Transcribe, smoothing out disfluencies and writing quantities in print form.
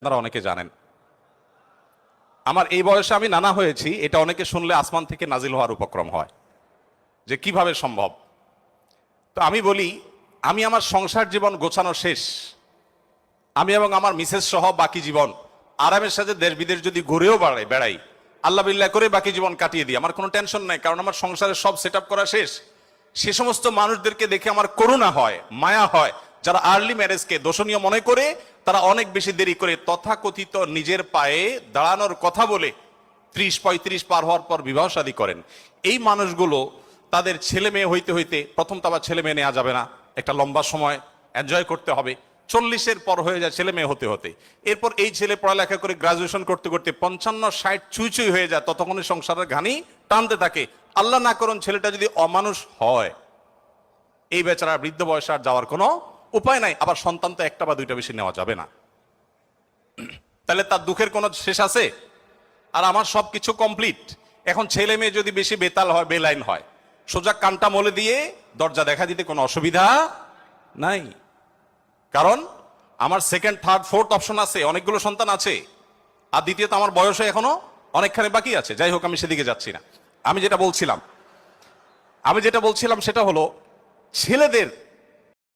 আপনারা অনেকে জানেন আমার এই বয়সে আমি নানা হয়েছি, এটা অনেকে শুনলে আসমান থেকে নাজিল হওয়ার উপক্রম হয় যে কিভাবে সম্ভব। তো আমি বলি, আমি আমার সংসার জীবন গোছানো শেষ, আমি এবং আমার মিসেস সহ বাকি জীবন আরামের সাথে দেশ বিদেশ যদি ঘুরেও বেড়াই, আল্লাহ বিল্লাহ করে বাকি জীবন কাটিয়ে দিই, আমার কোনো টেনশন নাই, কারণ আমার সংসারের সব সেট করা শেষ। সে সমস্ত মানুষদেরকে দেখে আমার করুণা হয়, মায়া হয়, যারা আর্লি ম্যারেজকে দোষণীয় মনে করে তারা অনেক বেশি দেরি করে তথাকথিত নিজের পায়ে দাঁড়ানোর কথা বলে 30-35 পার হওয়ার পর বিবাহ শাদী করেন। এই মানুষগুলো তাদের ছেলে মেয়ে হইতে হইতে, প্রথম তো আবার ছেলে মেয়ে নেওয়া যাবে না, একটা লম্বা সময় এনজয় করতে হবে, 40-এর পর হয়ে যায় ছেলে মেয়ে হতে হতে। এরপর এই ছেলে পড়ালেখা করে গ্রাজুয়েশন করতে করতে 55-60 ছুঁই ছুঁই হয়ে যায়, ততক্ষণে সংসারের ঘানি টানতে থাকে। আল্লাহ না করুন ছেলেটা যদি অমানুষ হয়, এই বেচারা বৃদ্ধ বয়সে আর যাওয়ার কোনো উপায় নাই। আবার সন্তান তো একটা বা দুইটা বেশি নেওয়া যাবে না, তাহলে তার দুঃখের কোনো শেষ আছে? আর আমার সবকিছু কমপ্লিট। এখন ছেলে মেয়ে যদি বেশি বেতাল হয়, বেলাইন হয়, সোজা কানটা মলে দিয়ে দরজা দেখা দিতে কোনো অসুবিধা নাই, কারণ আমার সেকেন্ড থার্ড ফোর্থ অপশন আছে, অনেকগুলো সন্তান আছে। আর দ্বিতীয়ত আমার বয়সে এখনো অনেকখানি বাকি আছে। যাই হোক, আমি সেদিকে যাচ্ছি না। আমি যেটা বলছিলাম সেটা হলো, ছেলেদের